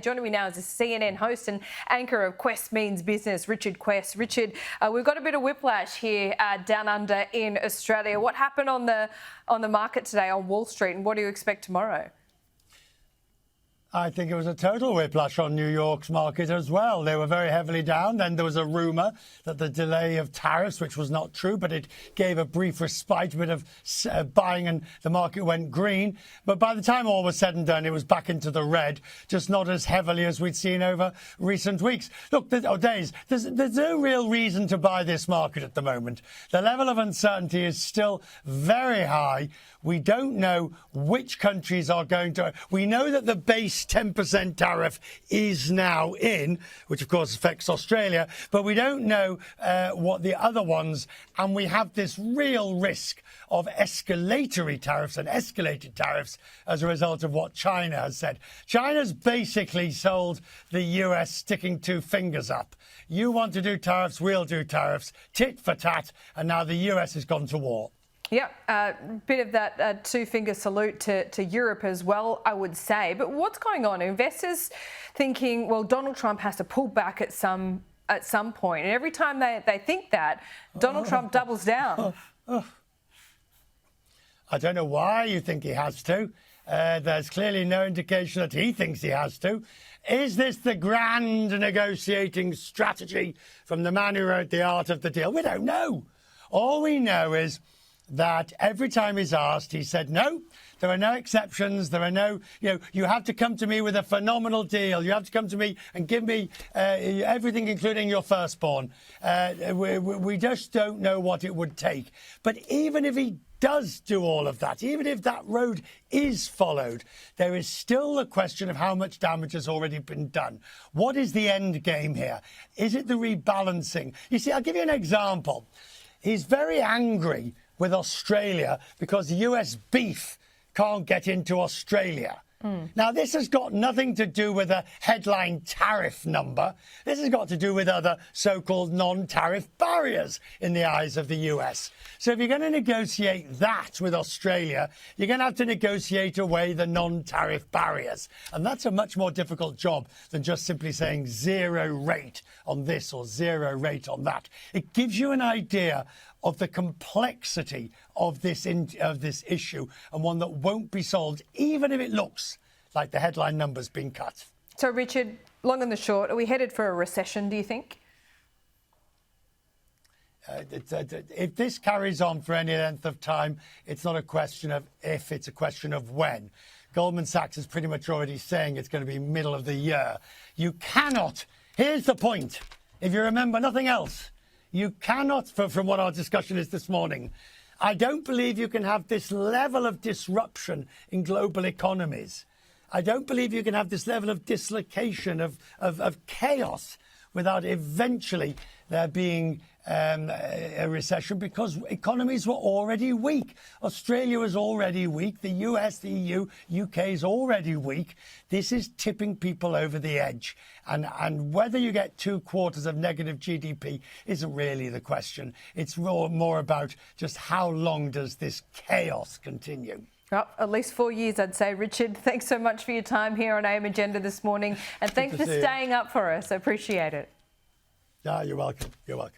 Joining me now is a CNN host and anchor of Quest Means Business, Richard Quest. Richard, we've got a bit of whiplash here down under in Australia. What happened on the market today on Wall Street, and what do you expect tomorrow? I think it was a total whiplash on New York's market as well. They were very heavily down. Then there was a rumour that the delay of tariffs, which was not true, but it gave a brief respite, a bit of buying, and the market went green. But by the time all was said and done, it was back into the red, just not as heavily as we'd seen over recent weeks. Look, there's no real reason to buy this market at the moment. The level of uncertainty is still very high. We don't know which countries are going to. We know that the base 10% tariff is now in, which of course affects Australia, but we don't know what the other ones, and we have this real risk of escalatory tariffs and escalated tariffs as a result of what China has said. China's basically sold the US sticking two fingers up. You want to do tariffs, we'll do tariffs, tit for tat, and now the US has gone to war. Yep, bit of that two-finger salute to Europe as well, I would say. But what's going on? Investors thinking, well, Donald Trump has to pull back at some point. And every time they think that, Donald Trump doubles down. I don't know why you think he has to. There's clearly no indication that he thinks he has to. Is this the grand negotiating strategy from the man who wrote The Art of the Deal? We don't know. All we know is that every time he's asked, he said, no, there are no exceptions. There are no, you have to come to me with a phenomenal deal. You have to come to me and give me everything, including your firstborn. We just don't know what it would take. But even if he does do all of that, even if that road is followed, there is still the question of how much damage has already been done. What is the end game here? Is it the rebalancing? You see, I'll give you an example. He's very angry with Australia because the US beef can't get into Australia. Now, this has got nothing to do with a headline tariff number. This has got to do with other so-called non-tariff barriers in the eyes of the US. So if you're going to negotiate that with Australia, you're going to have to negotiate away the non-tariff barriers. And that's a much more difficult job than just simply saying zero rate on this or zero rate on that. It gives you an idea of the complexity of this issue, and one that won't be solved, even if it looks like the headline numbers being cut. So, Richard, long and the short, are we headed for a recession, do you think? If this carries on for any length of time, it's not a question of if, it's a question of when. Goldman Sachs is pretty much already saying it's going to be middle of the year. You cannot, here's the point, if you remember nothing else, you cannot, from what our discussion is this morning, I don't believe you can have this level of disruption in global economies. I don't believe you can have this level of dislocation, of chaos, without eventually there being a recession, because economies were already weak. Australia was already weak. The US, the EU, UK is already weak. This is tipping people over the edge. And whether you get 2 quarters of negative GDP isn't really the question. It's more about just how long does this chaos continue. Well, at least 4 years, I'd say. Richard, thanks so much for your time here on AM Agenda this morning. And thanks for staying up for us. I appreciate it. Yeah, you're welcome. You're welcome.